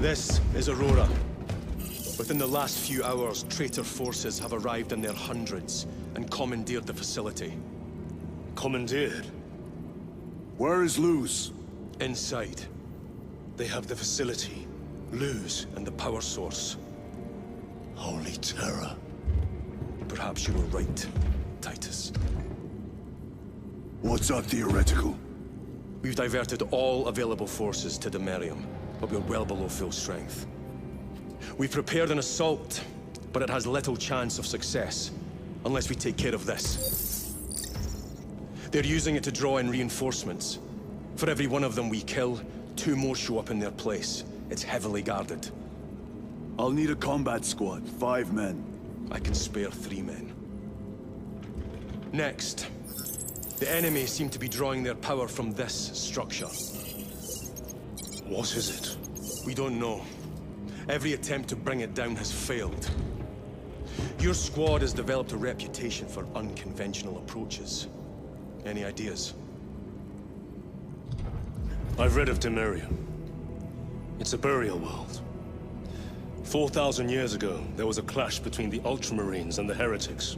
This is Aurora. Within the last few hours, traitor forces have arrived in their hundreds and commandeered the facility. Commandeered? Where is Luz? Inside. They have the facility, Luz, and the power source. Holy terror. Perhaps you were right, Titus. What's our theoretical? We've diverted all available forces to the Imperium, but we're well below full strength. We've prepared an assault, but it has little chance of success, unless we take care of this. They're using it to draw in reinforcements. For every one of them we kill, 2 more show up in their place. It's heavily guarded. I'll need a combat squad, 5 men. I can spare 3 men. Next, the enemy seem to be drawing their power from this structure. What is it? We don't know. Every attempt to bring it down has failed. Your squad has developed a reputation for unconventional approaches. Any ideas? I've read of Imperium. It's a burial world. 4,000 years ago, there was a clash between the Ultramarines and the Heretics.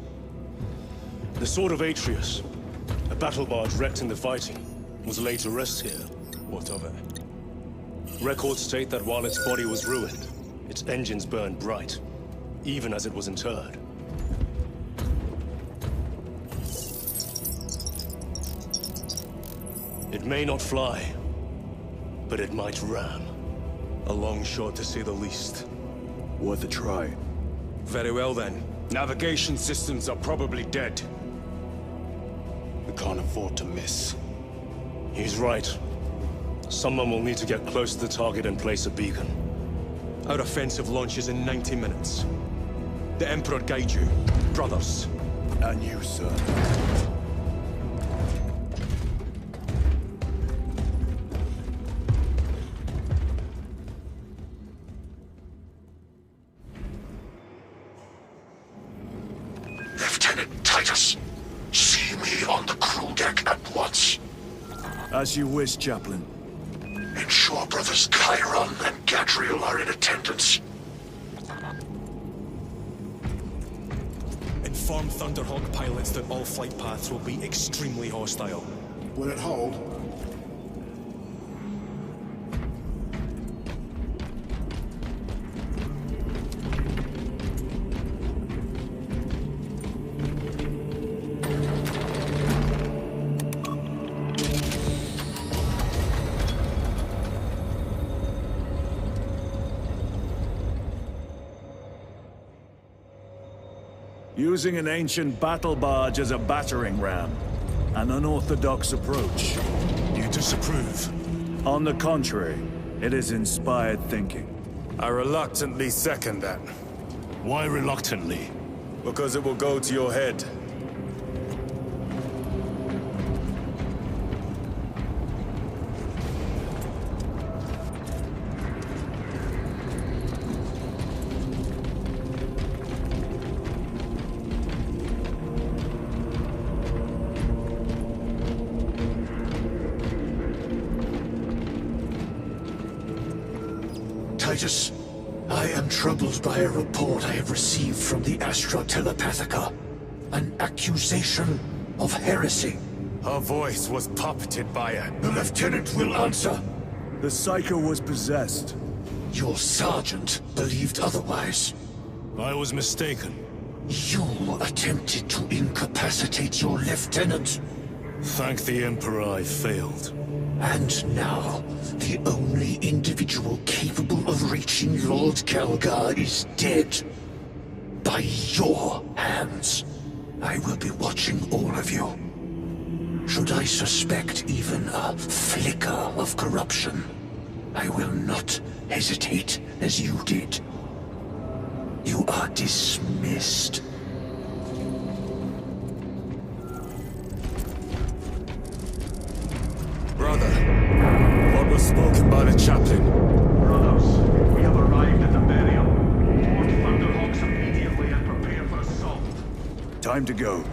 The Sword of Atreus, a battle barge wrecked in the fighting, was laid to rest here. What of it? Records state that while its body was ruined, its engines burned bright, even as it was interred. It may not fly, but it might ram. A long shot, to say the least. Worth a try. Very well, then. Navigation systems are probably dead. We can't afford to miss. He's right. Someone will need to get close to the target and place a beacon. Our offensive launches in 90 minutes. The Emperor guide you, brothers. And you, sir. Lieutenant Titus, see me on the crew deck at once. As you wish, Chaplain. Ensure brothers Chiron and Gadriel are in attendance. Inform Thunderhawk pilots that all flight paths will be extremely hostile. Will it hold? Using an ancient battle barge as a battering ram. An unorthodox approach. You disapprove? On the contrary, it is inspired thinking. I reluctantly second that. Why reluctantly? Because it will go to your head. Titus, I am troubled by a report I have received from the Astra Telepathica. An accusation of heresy. Her voice was puppeted by a... The lieutenant will answer. The Psycho was possessed. Your sergeant believed otherwise. I was mistaken. You attempted to incapacitate your lieutenant. Thank the Emperor I failed. And now, the only individual capable of reaching Lord Kelgar is dead. By your hands. I will be watching all of you. Should I suspect even a flicker of corruption, I will not hesitate as you did. You are dismissed. Brother, what was spoken by the chaplain? Brothers, we have arrived at the Imperium. Board Thunderhawks immediately and prepare for assault. Time to go.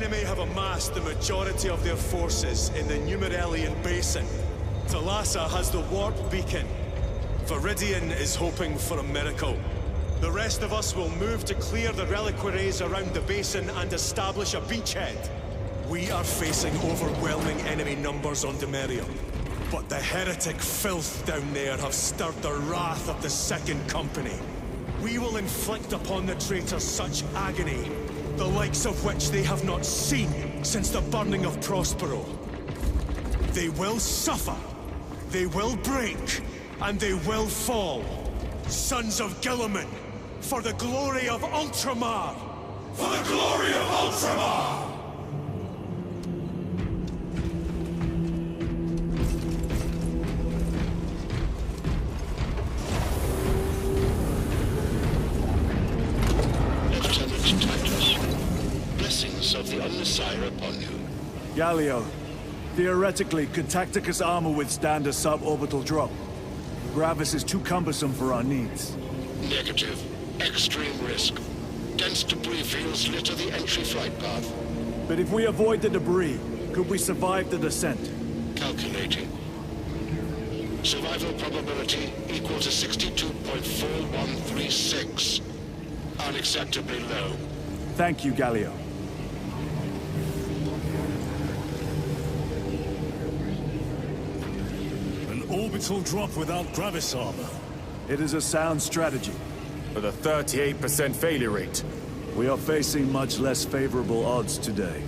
enemy have amassed the majority of their forces in the Numerelian Basin. Thalassa has the warp beacon. Viridian is hoping for a miracle. The rest of us will move to clear the reliquaries around the basin and establish a beachhead. We are facing overwhelming enemy numbers on Dimerium. But the heretic filth down there have stirred the wrath of the Second Company. We will inflict upon the traitors such agony, the likes of which they have not seen since the burning of Prospero. They will suffer, they will break, and they will fall. Sons of Guilliman, for the glory of Ultramar! For the glory of Ultramar! Lieutenant Titus, blessings of the Omnissiah upon you. Galio, theoretically, could Tacticus armor withstand a suborbital drop? Gravis is too cumbersome for our needs. Negative. Extreme risk. Dense debris fields litter the entry flight path. But if we avoid the debris, could we survive the descent? Calculating. Survival probability equal to 62.4136. Unacceptably low. Thank you, Galio. An orbital drop without Gravis armor. It is a sound strategy. With a 38% failure rate. We are facing much less favorable odds today.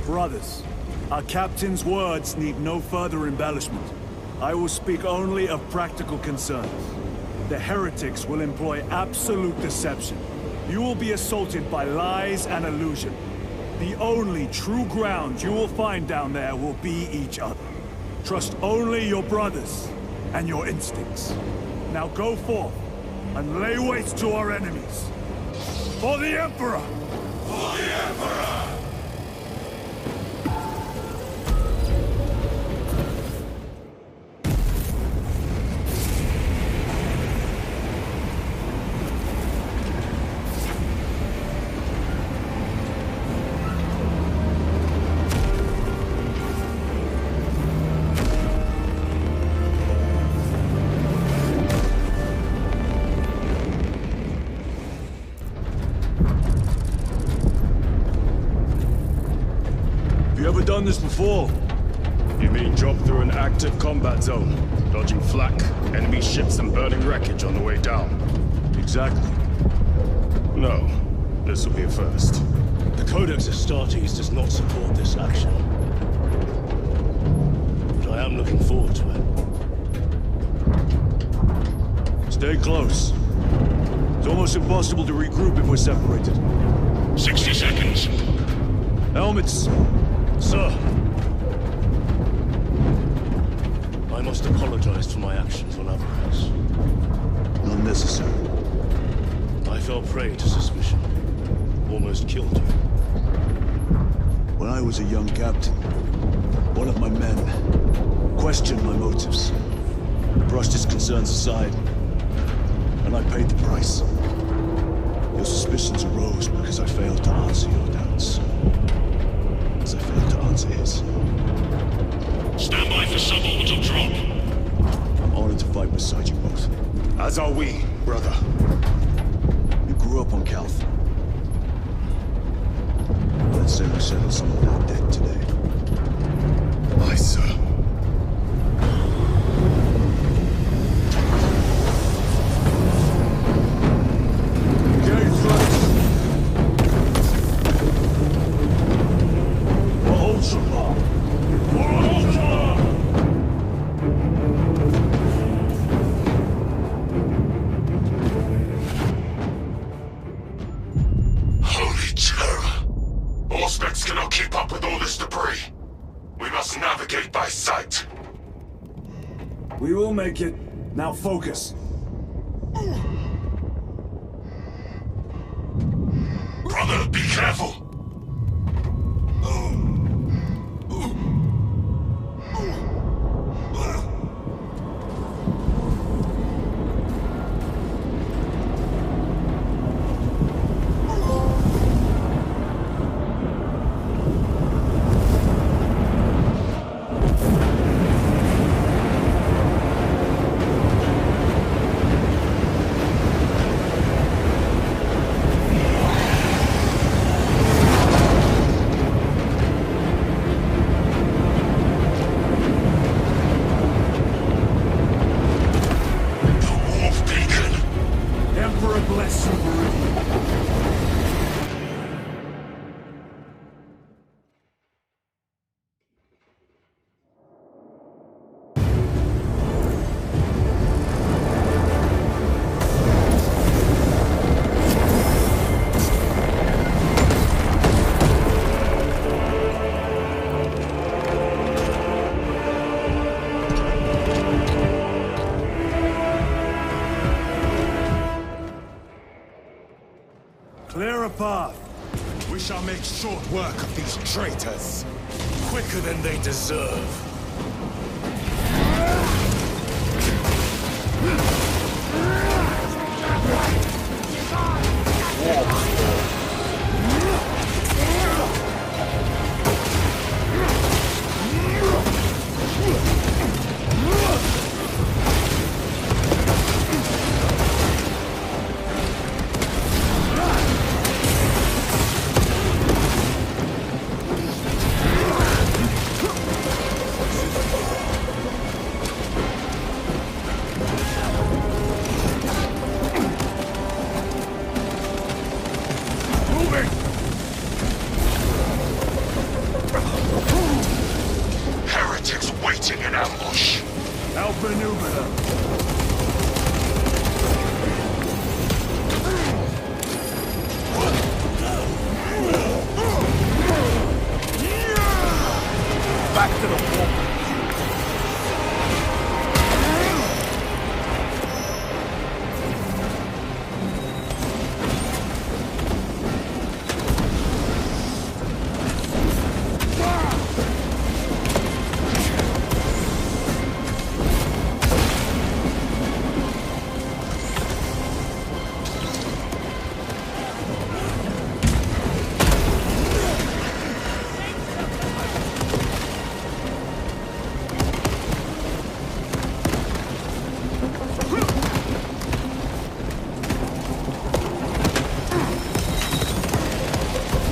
Brothers, our captain's words need no further embellishment. I will speak only of practical concerns. The heretics will employ absolute deception. You will be assaulted by lies and illusion. The only true ground you will find down there will be each other. Trust only your brothers and your instincts. Now go forth and lay waste to our enemies. For the Emperor! For the Emperor! You ever done this before? You mean drop through an active combat zone, dodging flak, enemy ships and burning wreckage on the way down? Exactly. No. This will be a first. The Codex Astartes does not support this action. But I am looking forward to it. Stay close. It's almost impossible to regroup if we're separated. 60 seconds. Helmets! Sir! I must apologize for my actions on Aberrants. Not necessary. I fell prey to suspicion. Almost killed you. When I was a young captain, one of my men questioned my motives, brushed his concerns aside, and I paid the price. Your suspicions arose because I failed to answer your doubts. As I failed to answer his. Stand by for suborbital drop. I'm honored to fight beside you both. As are we, brother. You grew up on Calth. Let's say we settle some of that debt today. Aye, sir. cannot keep up with all this debris. We must navigate by sight. We will make it. Now focus. Brother, be careful! Clear a path. We shall make short work of these traitors. Quicker than they deserve. Heretics waiting in ambush. Outmaneuver them. Back to the wall.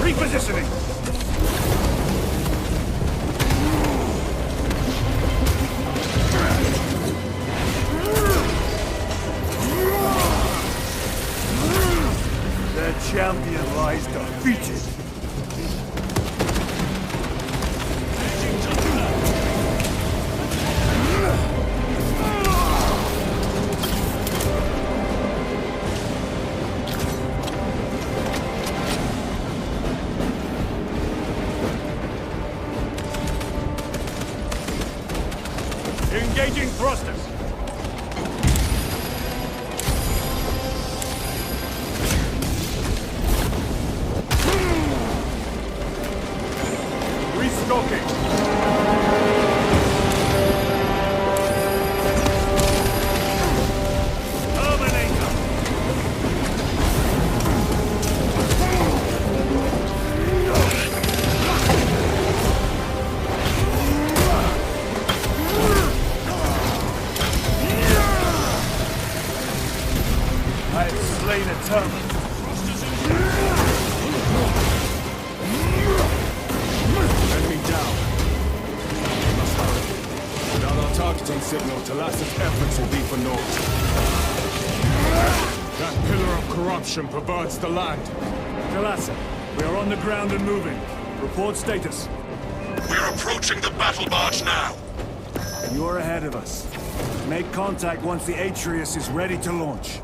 Repositioning! Their champion lies defeated. Engaging thrusters! Restocking! Terminator! I have slain a terminal. Enemy down. We must hurry. Without our targeting signal, Talassa's efforts will be for naught. That pillar of corruption perverts the land. Talassa, we are on the ground and moving. Report status. We're approaching the battle barge now. You're ahead of us. Make contact once the Atreus is ready to launch.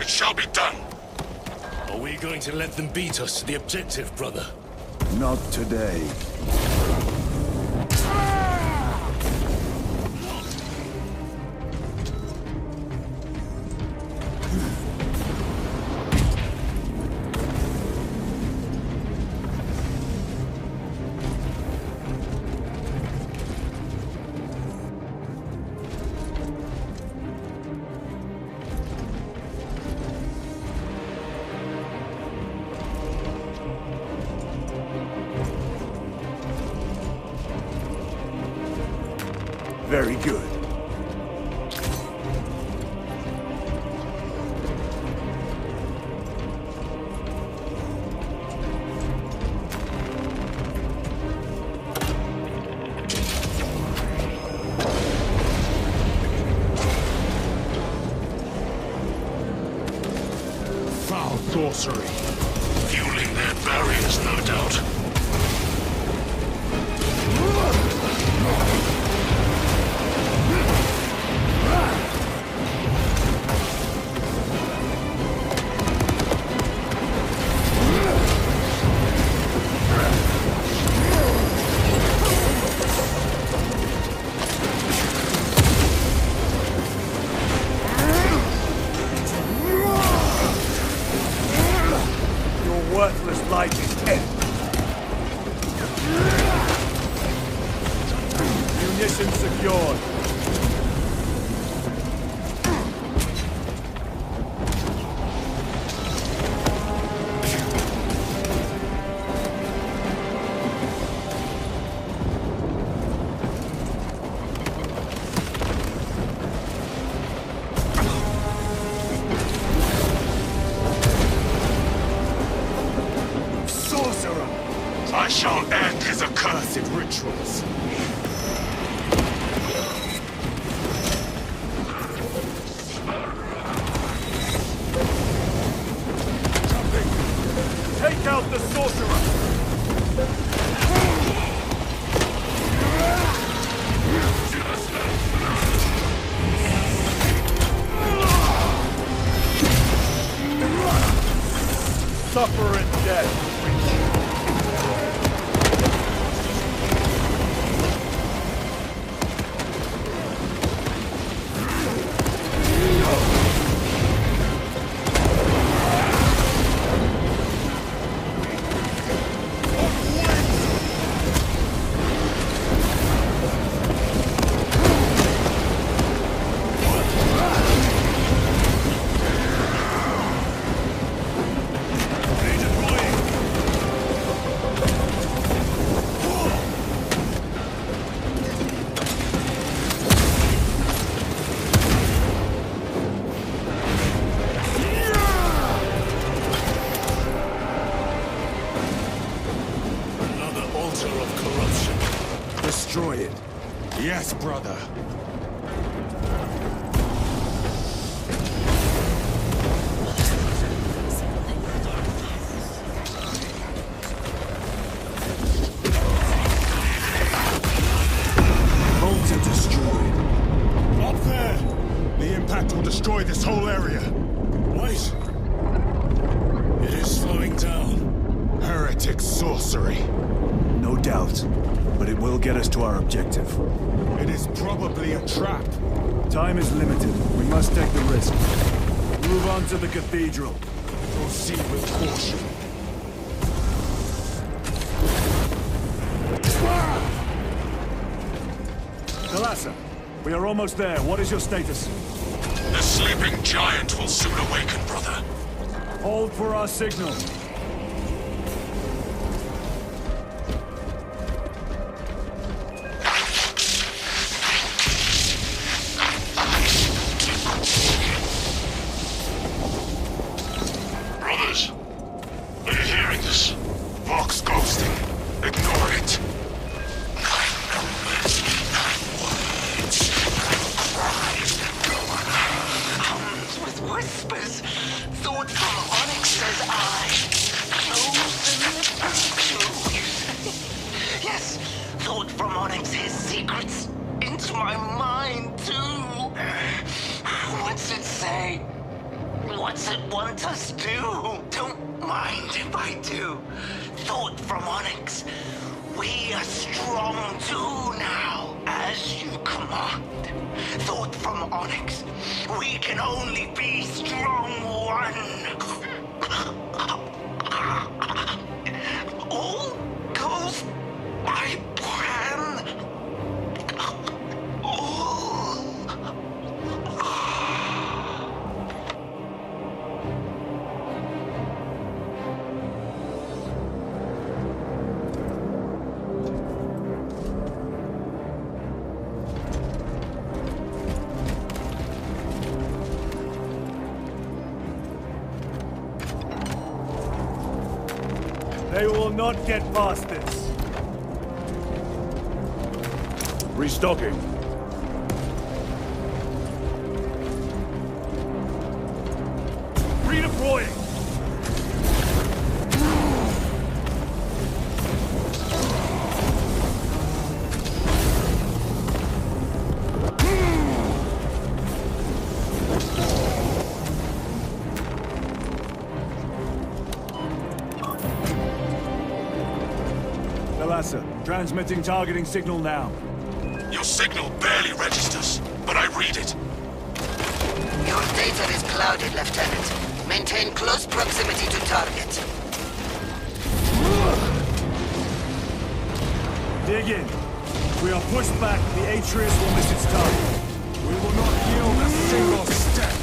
It shall be done. Are we going to let them beat us to the objective, brother? Not today. Very good. Foul sorcery. Fueling their barriers, no doubt. Worthless light is end. Munitions secured. I shall end his accursed Rituals. Take out the sorcerer! Suffer in death! Destroy it. Yes, brother. Bolts are destroyed. Up there! The impact will destroy this whole area. Wait! It is slowing down. Heretic sorcery. No doubt, but it will get us to our objective. It is probably a trap. Time is limited. We must take the risk. Move on to the cathedral. Proceed with caution. Thalassa, we are almost there. What is your status? The sleeping giant will soon awaken, brother. Hold for our signal. Brothers, are you hearing this? Vox ghosting. Ignore it. With whispers, thought from Onyx's eye. Yes, thought from Onyx's secrets into my mind too. What's it say? What's it want us to do? Don't mind if I do. Thought from Onyx. We are strong too now, as you command. Thought from Onyx. We can only be strong one. All goes by plan. They will not get past this. Restocking. Redeploying. Transmitting targeting signal now. Your signal barely registers, but I read it. Your data is clouded, Lieutenant. Maintain close proximity to target. Dig in. If we are pushed back, the Atreus will miss its target. We will not yield a single step.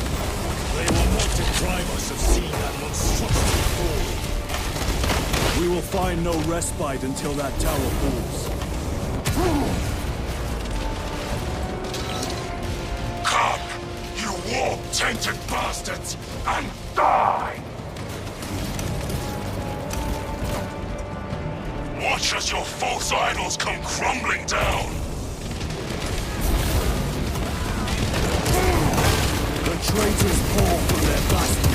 They will not deprive us of seeing that monstrosity fall. We will find no respite until that tower falls. Come, you warp-tainted bastards, and die! Watch as your false idols come crumbling down! The traitors pour from their blasphemy.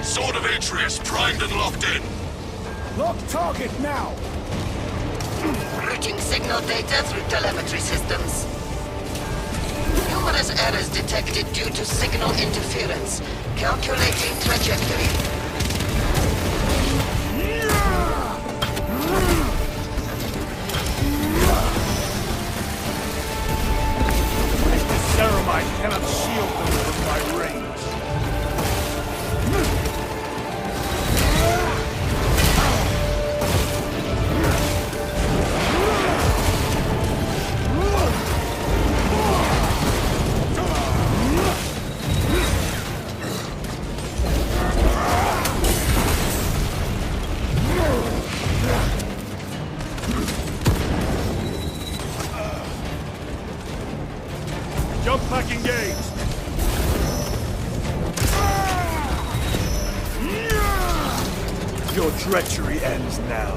Sword of Atreus primed and locked in. Lock target now! Routing signal data through telemetry systems. Numerous errors detected due to signal interference. Calculating trajectory. Ceramite cannot shield them from my range. Jump pack engaged! Your treachery ends now.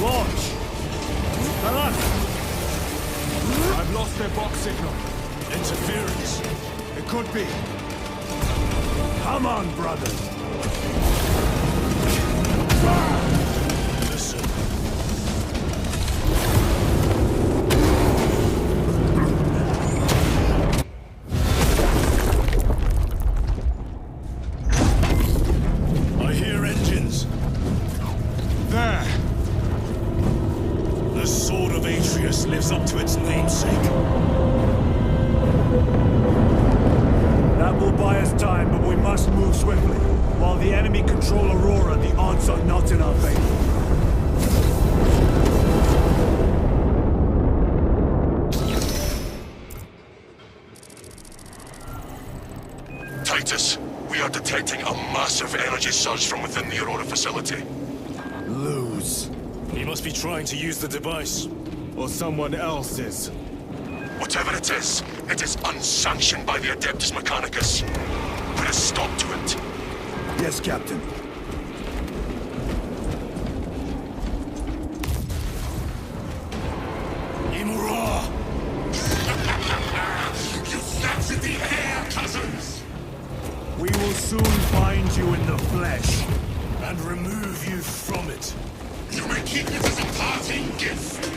Launch! I've lost their box signal. Interference. It could be. Come on, brothers! Listen. I hear engines. There. The Sword of Atreus lives up to its namesake. That will buy us time, but we must move swiftly. While the enemy control Aurora, the odds are not in our favor. Titus, we are detecting a massive energy surge from within the Aurora facility. Lose. He must be trying to use the device. Or someone else is. Whatever it is unsanctioned by the Adeptus Mechanicus. Put a stop to it. Yes, Captain. Imura! You snatched the air, cousins! We will soon find you in the flesh. And remove you from it. You may keep it as a parting gift.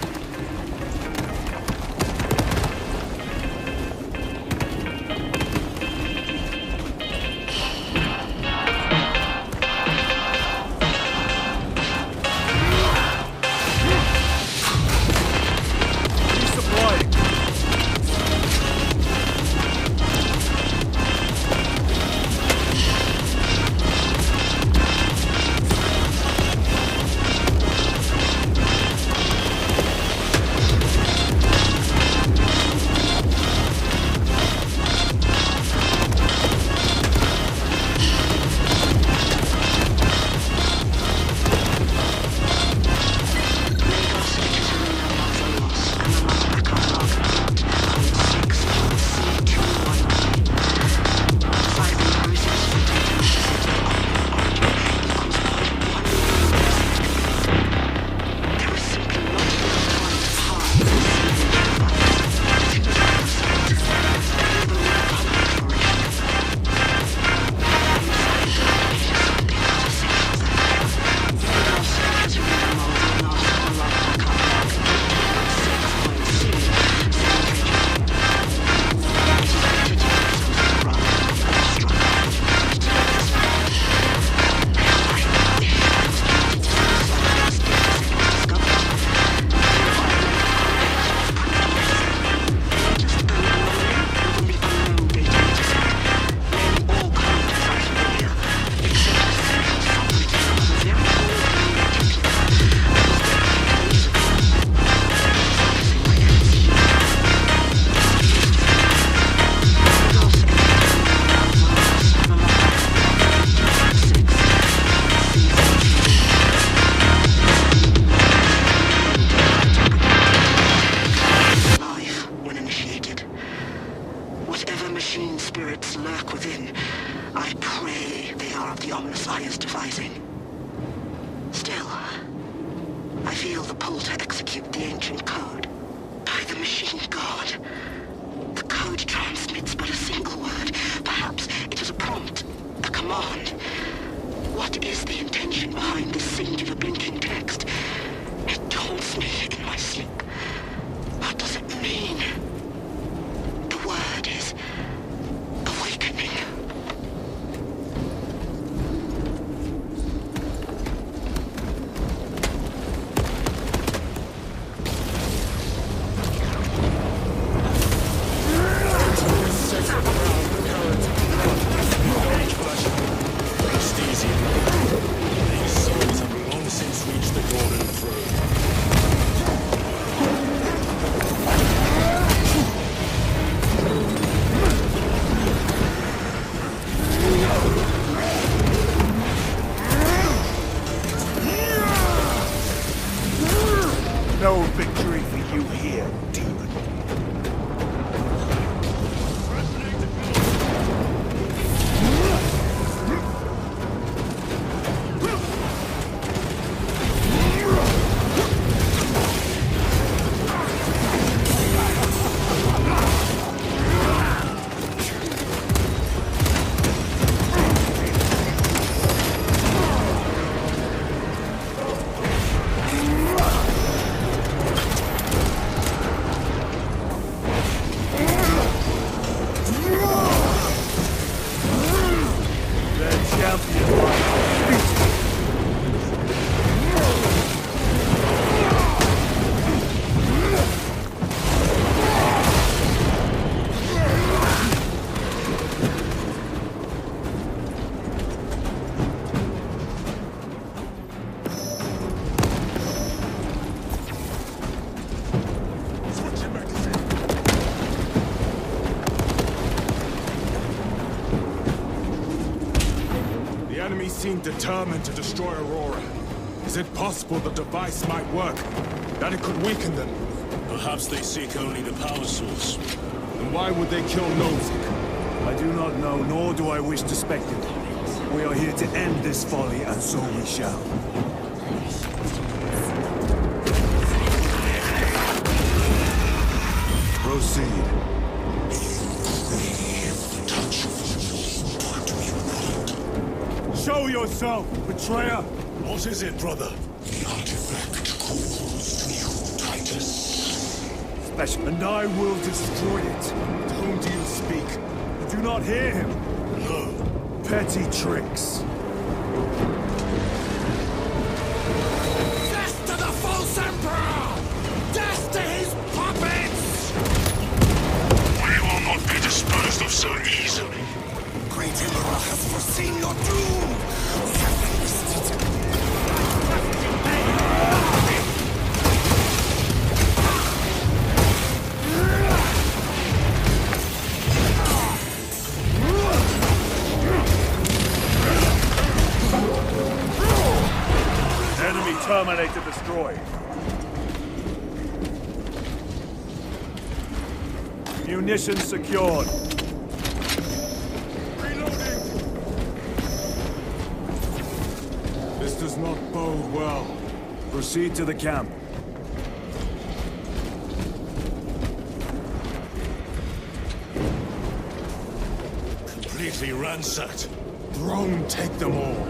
seem determined to destroy Aurora. Is it possible the device might work? That it could weaken them? Perhaps they seek only the power source. Then why would they kill Nozick? I do not know, nor do I wish to speculate. We are here to end this folly, and so we shall. Proceed. Show yourself, betrayer! What is it, brother? The artifact calls to you, Titus. Special. And I will destroy it. To whom do you speak? You do not hear him. No. Petty tricks. Death to the false Emperor! Death to his puppets! We will not be disposed of so easily. Great Emperor has foreseen your doom! We have witnessed it. Enemy Terminator destroyed. Munitions secured. Reloading! This does not bode well. Proceed to the camp. Completely ransacked. Throne, take them all.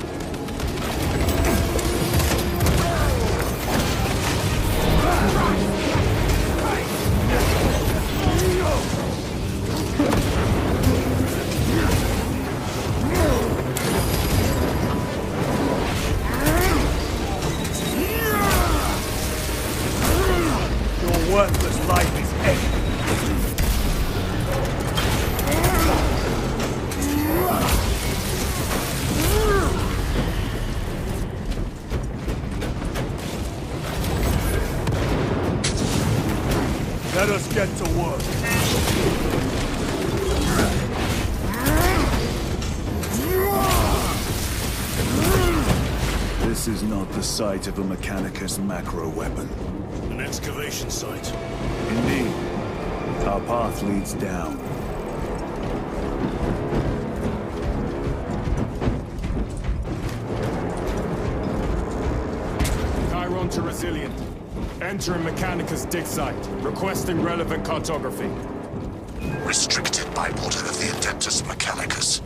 Your worthless life is ended. Let us get to work. This is not the site of a Mechanicus macro weapon. An excavation site. Indeed. Our path leads down. Chiron to Resilient. Entering Mechanicus dig site. Requesting relevant cartography. Restricted by order of the Adeptus Mechanicus.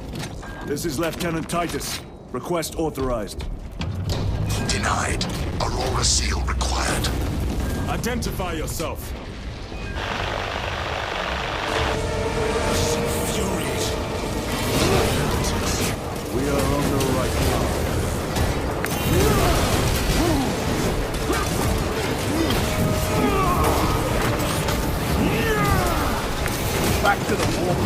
This is Lieutenant Titus. Request authorized. Denied. Aurora seal required. Identify yourself. Infuriating. We are on the right path. Back to the wall.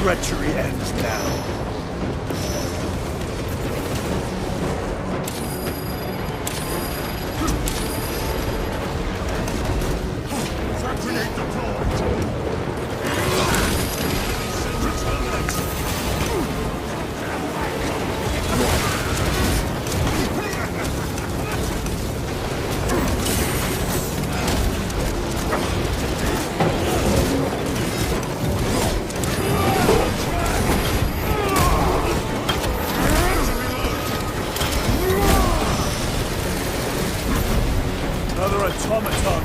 Treachery ends now. Grenade deployed! Another automaton.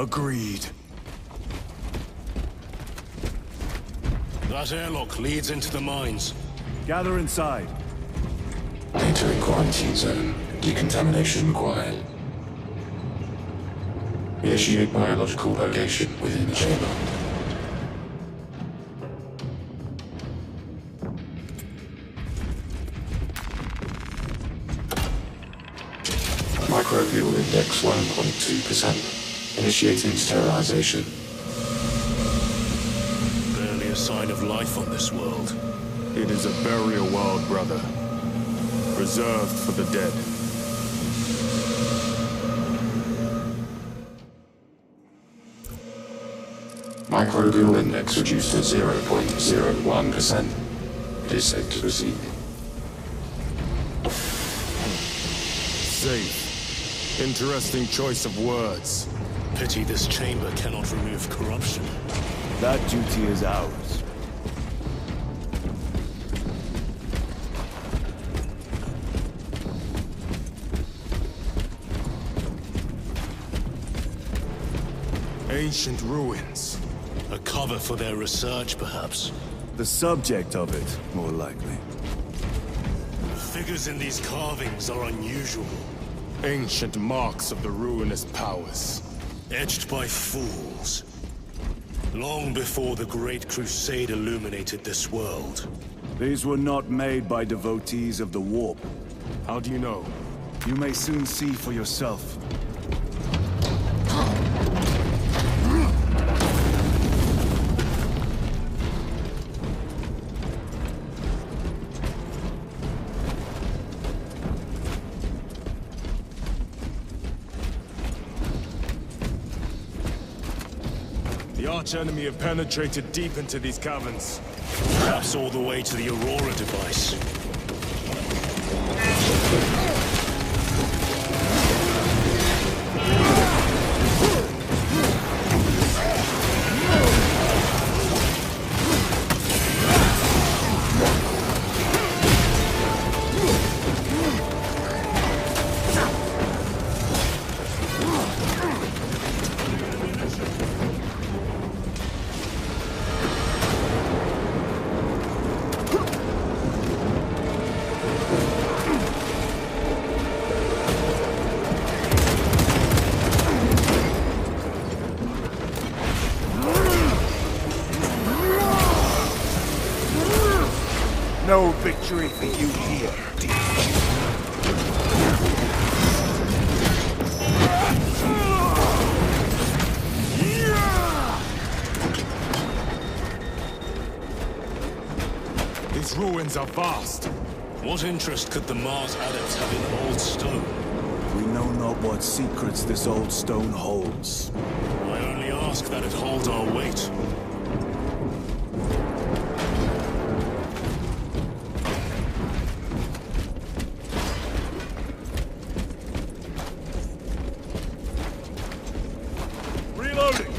Agreed. That airlock leads into the mines. Gather inside. Entering quarantine zone. Decontamination required. Initiate biological purgation within the chamber. Microbial index 1.2%. Initiating sterilization. Barely a sign of life on this world. It is a burial world, brother. Reserved for the dead. Microbial index reduced to 0.01%. It is safe to proceed. Safe. Interesting choice of words. Pity this chamber cannot remove corruption. That duty is ours. Ancient ruins. A cover for their research, perhaps. The subject of it, more likely. The figures in these carvings are unusual. Ancient marks of the ruinous powers. Etched by fools. Long before the Great Crusade illuminated this world. These were not made by devotees of the warp. How do you know? You may soon see for yourself. The arch-enemy have penetrated deep into these caverns. Perhaps all the way to the Aurora device. No victory for you here, These ruins are vast. What interest could the Mars adepts have in old stone? We know not what secrets this old stone holds. I only ask that it hold our weight. Reloading!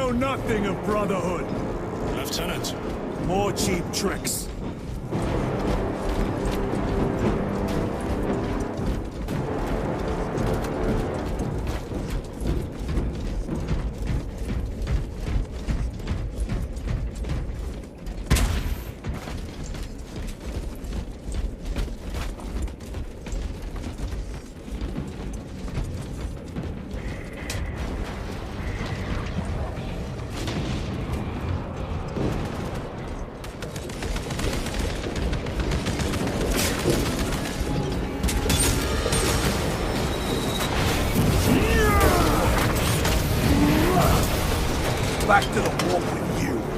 know nothing of brotherhood. Lieutenant. More cheap tricks. Back to the warp with you.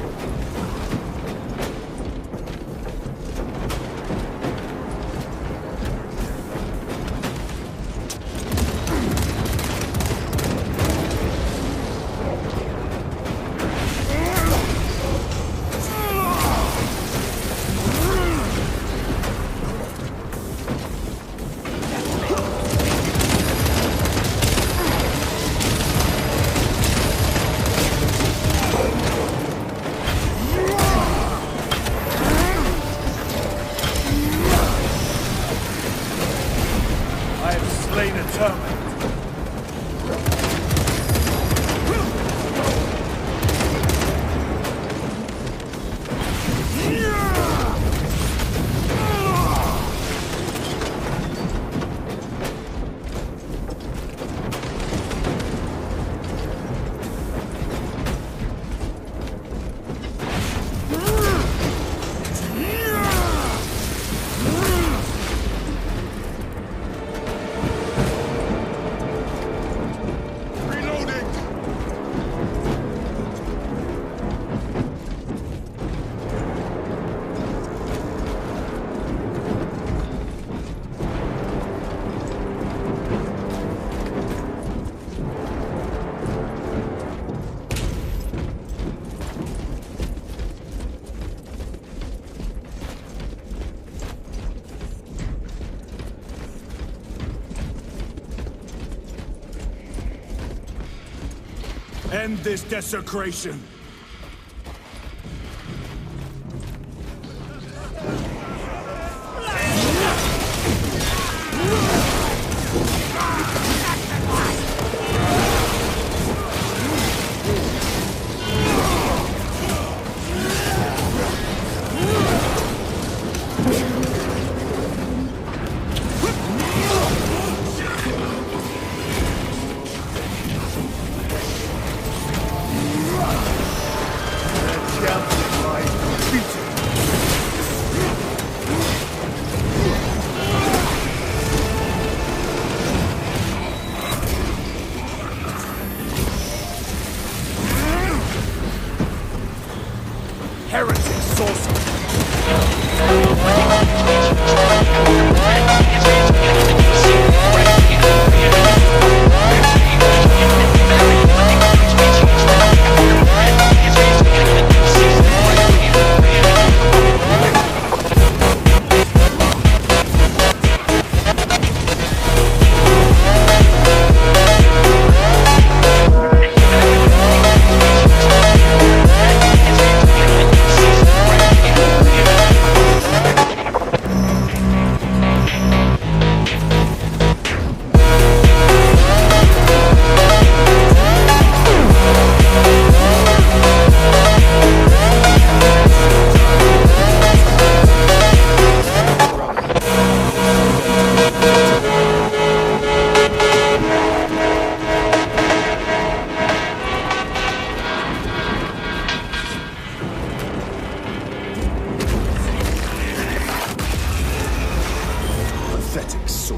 End this desecration.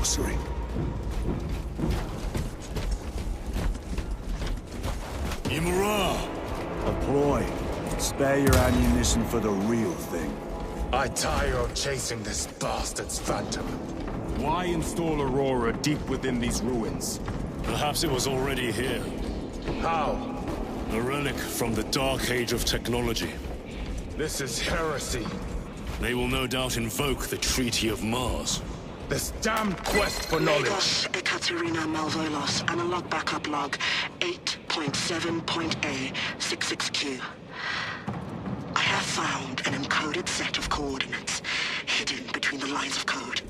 sorcery. Imura! A ploy. Spare your ammunition for the real thing. I tire of chasing this bastard's phantom. Why install Aurora deep within these ruins? Perhaps it was already here. How? A relic from the Dark Age of technology. This is heresy. They will no doubt invoke the Treaty of Mars. This damned quest for knowledge. Ekaterina Malvolos, analog backup log 8.0. 8.7.A66Q. I have found an encoded set of coordinates hidden between the lines of code.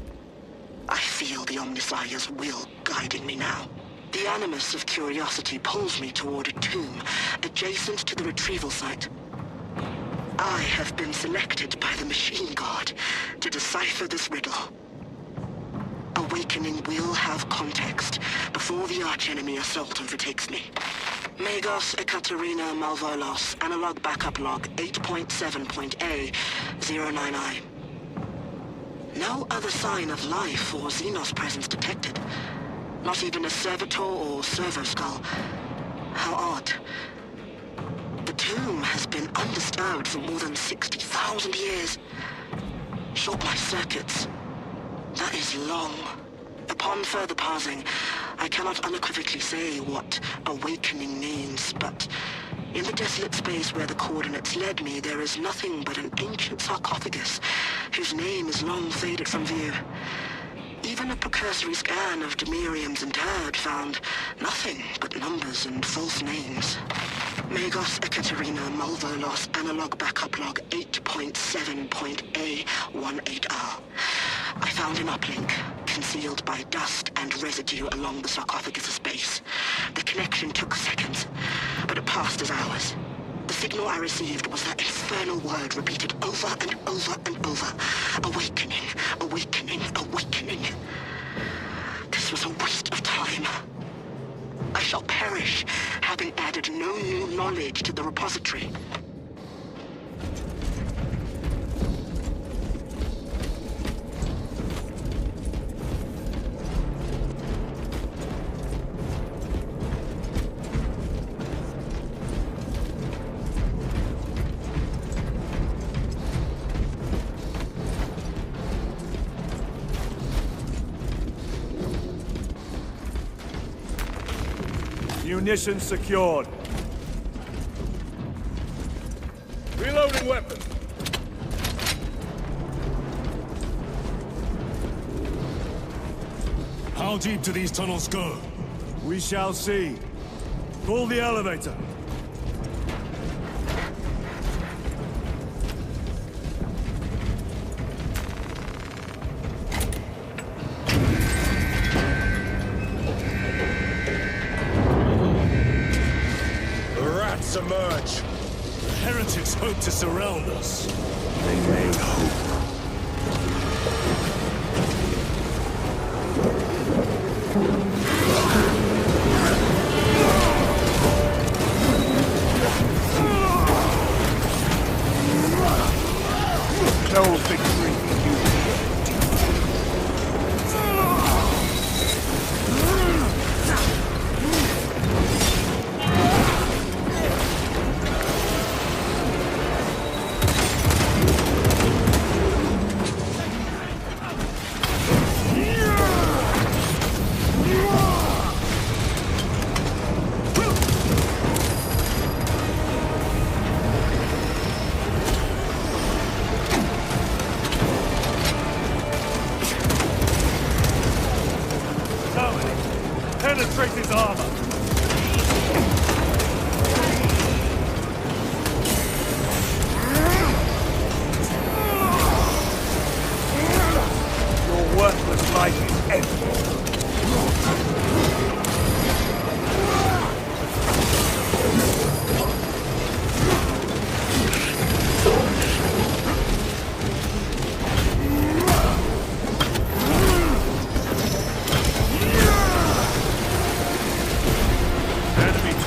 I feel the Omnissiah's will guiding me now. The animus of curiosity pulls me toward a tomb adjacent to the retrieval site. I have been selected by the Machine God to decipher this riddle. Awakening will have context before the archenemy assault overtakes me. Magos Ekaterina Malvolos, analog backup log 8.7.A09I. No other sign of life or Xenos presence detected. Not even a servitor or servo skull. How odd. The tomb has been undisturbed for more than 60,000 years. Short life circuits. That is long. Upon further parsing, I cannot unequivocally say what awakening means, but in the desolate space where the coordinates led me, there is nothing but an ancient sarcophagus whose name is long faded from view. Even a precursory scan of Demirium's interred found nothing but numbers and false names. Magos Ekaterina Malvolos analog backup log 8.7.A18R. I found an uplink, concealed by dust and residue along the sarcophagus's base. The connection took seconds, but it passed as hours. The signal I received was that infernal word repeated over and over and over. Awakening, awakening, awakening. This was a waste of time. I shall perish, having added no new knowledge to the repository. Munitions secured. Reloading weapon. How deep do these tunnels go? We shall see. Pull the elevator. Emerge. The heretics hope to surround us. They may hope. No victory for you. Penetrate his armor! Your worthless life is ended.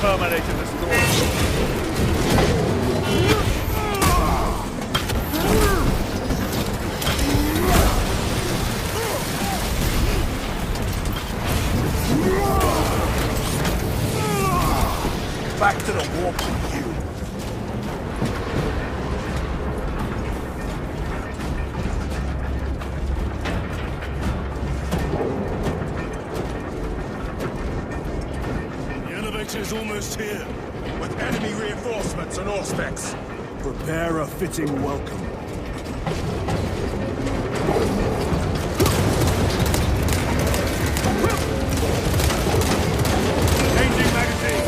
Terminated the storm. Back to the warp with you. Is almost here. With enemy reinforcements and auspex. Prepare a fitting welcome. Changing magazine.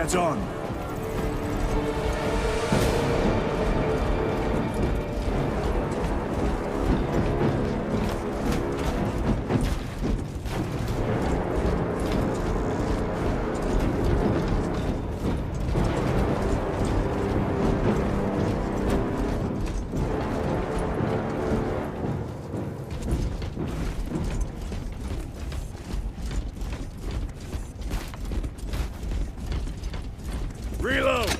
Get on. Reload!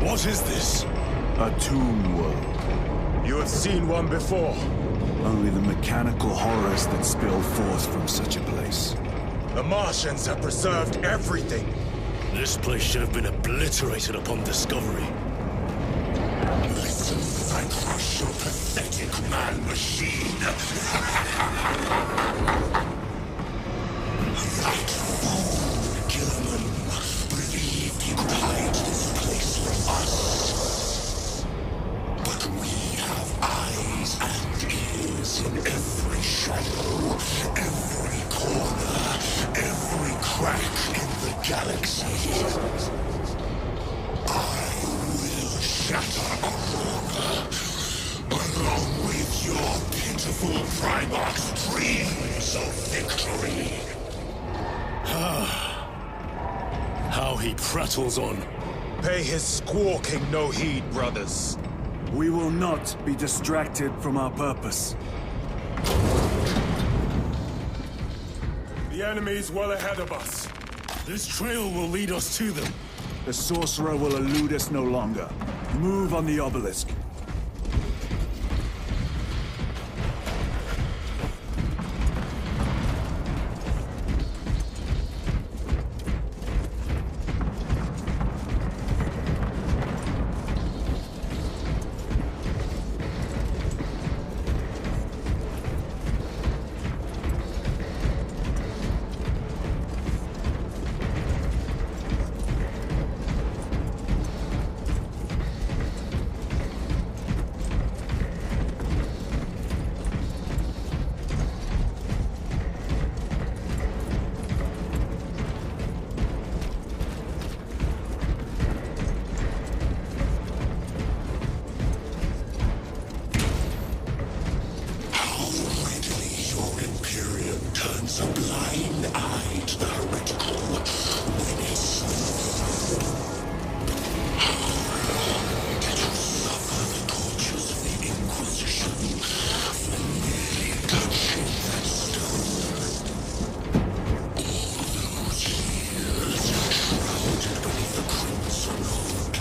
What is this? A tomb world. You have seen one before. Only the mechanical horrors that spill forth from such a place. The Martians have preserved everything. This place should have been obliterated upon discovery. Listen, I crush your pathetic man-machine. That fool, Gilliman, believed he could hide this place from us. But we have eyes and ears in every shadow, every corner, every crack in the galaxy. I will shatter Aurora, along with your pitiful Primarch's dreams of victory. How he prattles on. Pay his squawking no heed, brothers. We will not be distracted from our purpose. The enemy's well ahead of us. This trail will lead us to them. The sorcerer will elude us no longer. Move on the obelisk. Turns a blind eye to the heretical when he sleeps. How long did you suffer the tortures of the Inquisition for merely touching that stone? All those years shrouded beneath the crimson hood,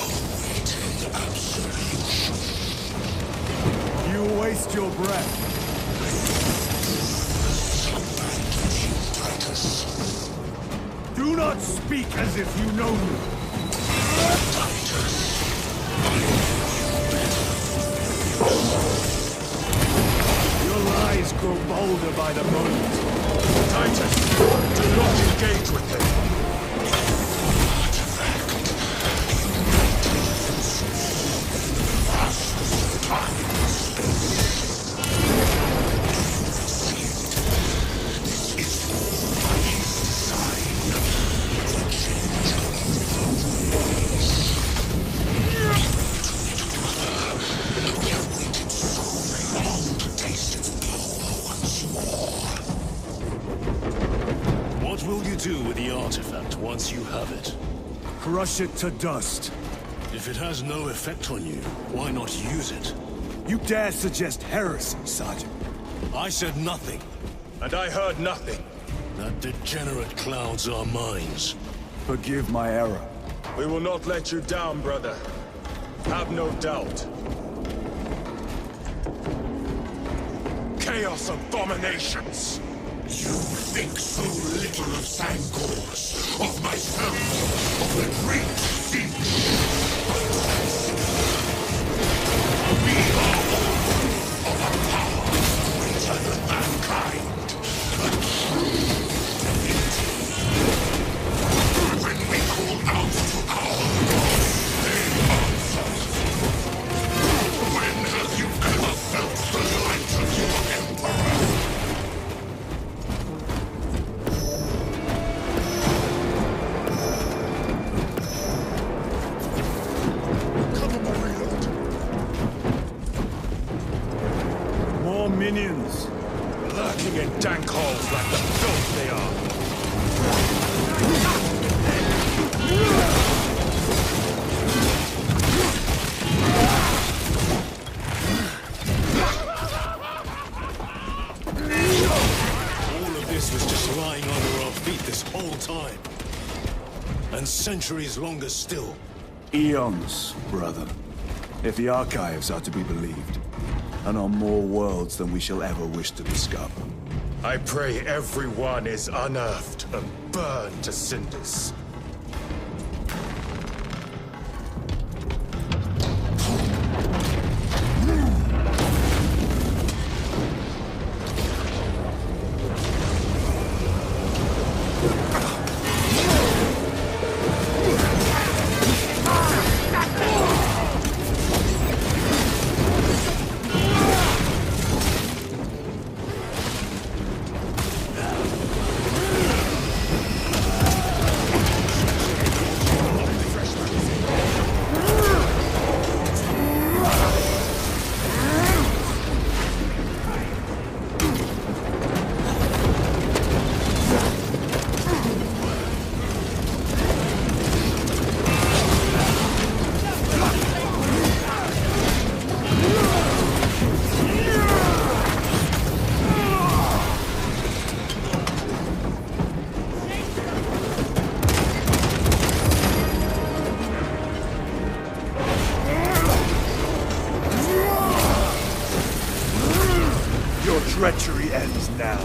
awaiting absolution. You waste your breath. Do not speak as if you know me. Your lies grow bolder by the moment. Titus, do not engage with him. What will you do with the artifact once you have it? Crush it to dust. If it has no effect on you, why not use it? You dare suggest heresy, Sergeant? I said nothing. And I heard nothing. That degenerate clouds our minds. Forgive my error. We will not let you down, brother. Have no doubt. Chaos abominations! You think so little of Sangors, of myself, of the great siege. We are all of a power greater than mankind. A true divinity. When we call out to our gods, they answer. When have you ever felt the light of your Emperor? Minions! Lurking in dank holes like the filth they are. All of this was just lying under our feet this whole time. And centuries longer still. Eons, brother. If the archives are to be believed. And on more worlds than we shall ever wish to discover. I pray everyone is unearthed and burned to cinders. Treachery ends now.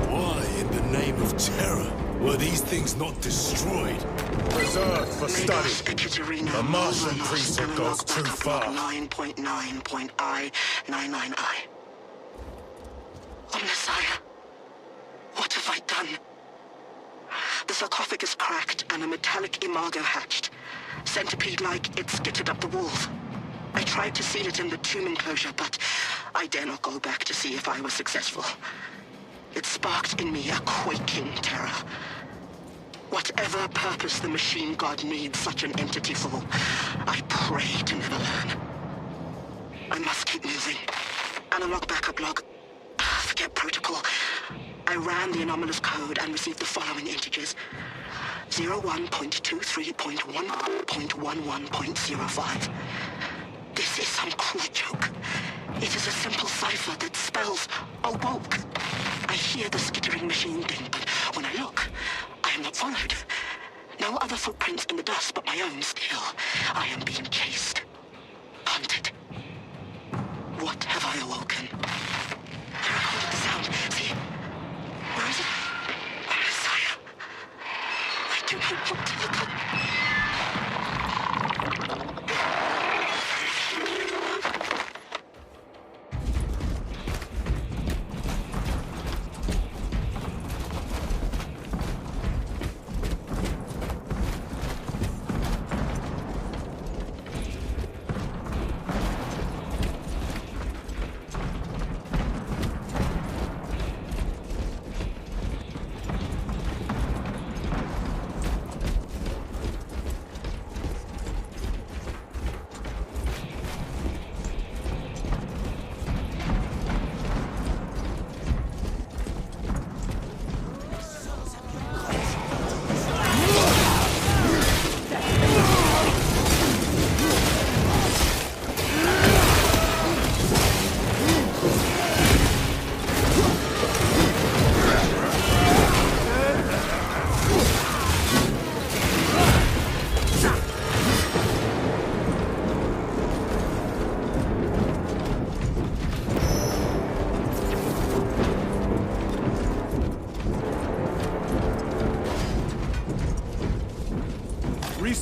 Why, in the name of terror, were these things not destroyed? Preserved for study. The Martian priesthood goes too far. 9.9.I99I. Oh, Messiah. What have I done? The sarcophagus cracked and a metallic imago hatched. Centipede-like, it skittered up the walls. I tried to seal it in the tomb enclosure, but I dare not go back to see if I was successful. It sparked in me a quaking terror. Whatever purpose the machine god needs such an entity for, I pray to never learn. I must keep moving. Analog backup log. Forget protocol. I ran the anomalous code and received the following integers. 01.23.1.11.05. This is some cruel joke. It is a simple cipher that spells awoke. I hear the skittering machine ding, but when I look, I am not followed. No other footprints in the dust but my own still. I am being chased. Hunted. What have I awoken? I recorded the sound. See? Where is it? Oh, Messiah. I do not want to look up.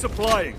resupplying.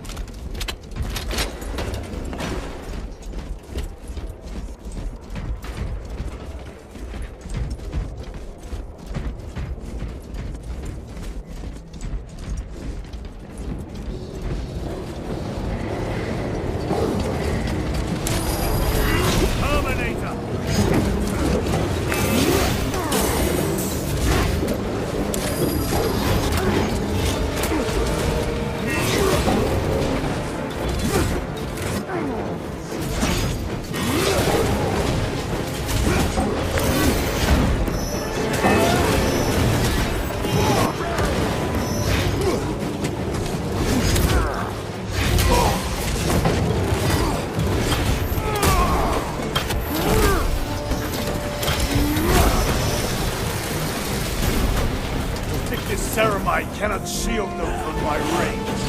I cannot shield them from my range.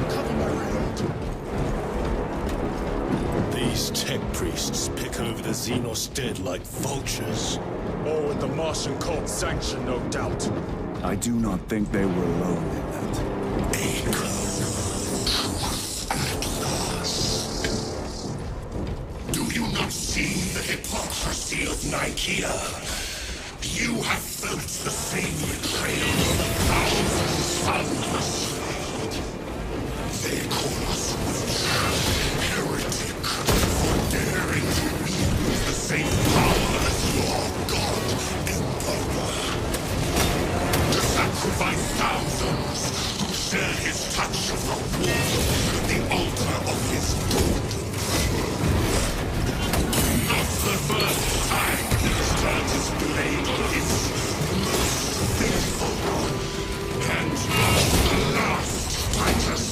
Cover my reload. These tech priests pick over the Xenos dead like vultures. All with the Martian cult sanction, no doubt. I do not think they were alone in that. See the hypocrisy of Nicaea. You have felt the same betrayal of the thousands sons. They call us witch, heretic, for daring to wield the same power as your god, Emperor. To sacrifice thousands who share his touch of the war at the altar of his god. The first time he's turned his blade on his most faithful one, and not the last, Titus.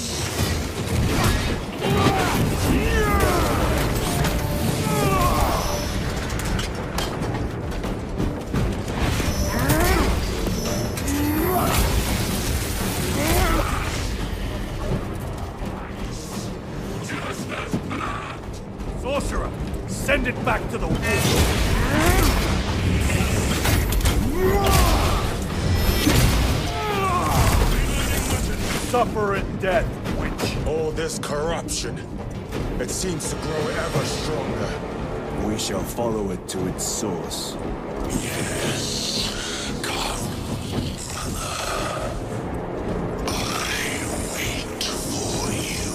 Sorcerer! Send it back to the wall! Suffer in death, witch! All this corruption, it seems to grow ever stronger. We shall follow it to its source. Yes, come, Mother. I wait for you.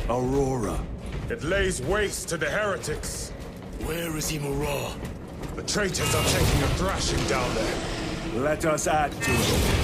Aurora. It lays waste to the heretics. Where is Imura? The traitors are taking a thrashing down there. Let us add to it.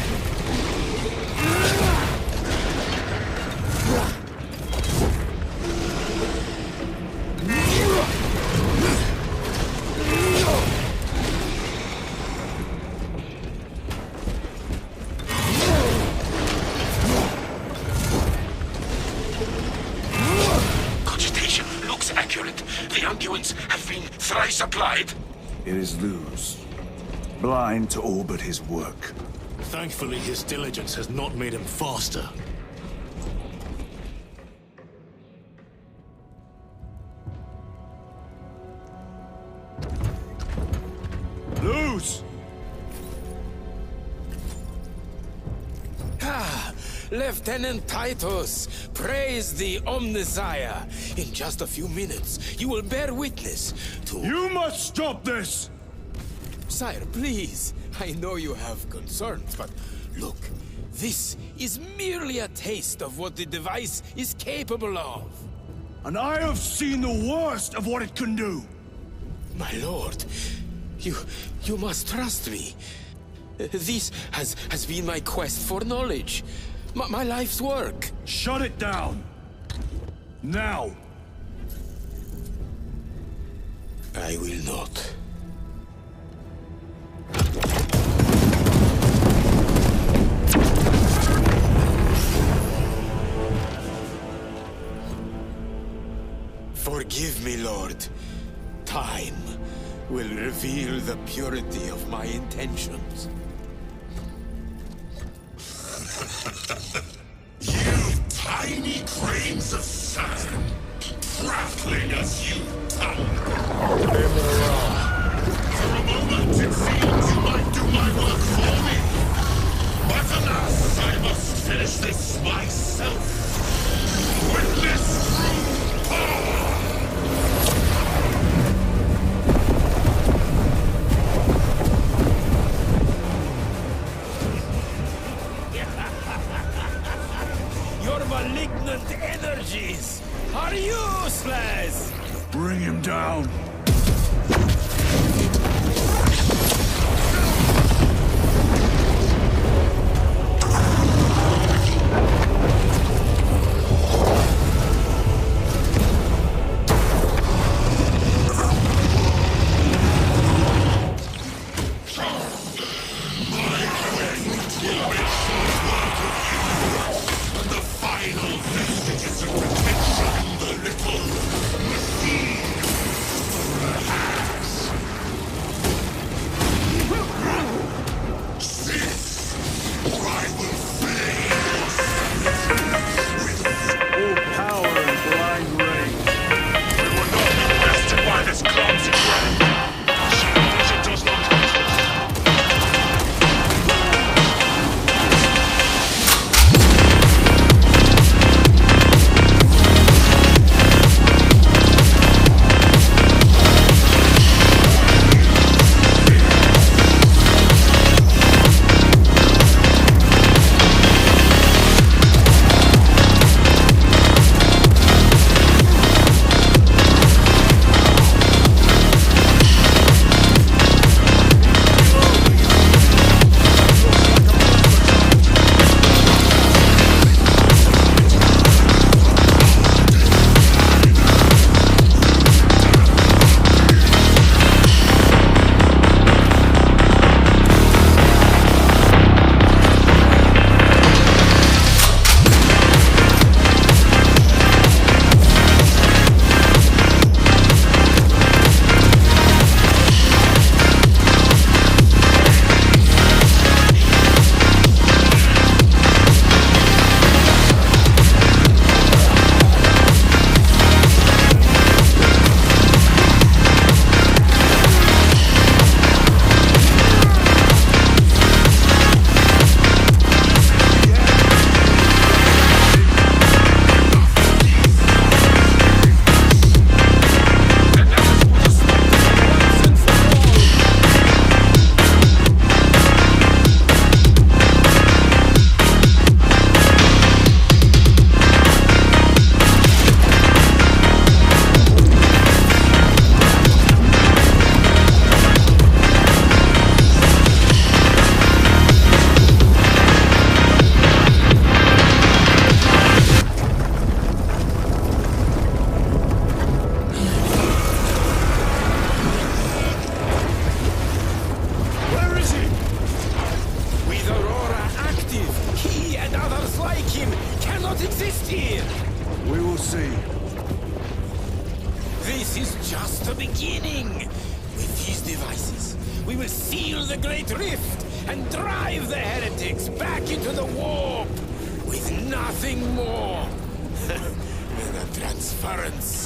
Have been thrice applied. It is Luz. Blind to all but his work. Thankfully, his diligence has not made him faster. Luz! Lieutenant Titus, praise the Omnissiah. In just a few minutes, you will bear witness to... You must stop this! Sire, please. I know you have concerns, but look, this is merely a taste of what the device is capable of. And I have seen the worst of what it can do. My lord, you must trust me. This has been my quest for knowledge. My life's work. Shut it down! Now! I will not. Forgive me, Lord. Time will reveal the purity of my intentions. You tiny grains of sand, prattling as you tumble. For a moment it seems you might do my work for me. But alas, I must finish this myself. With this brute power! Your malignant energies are useless! Bring him down! Transference.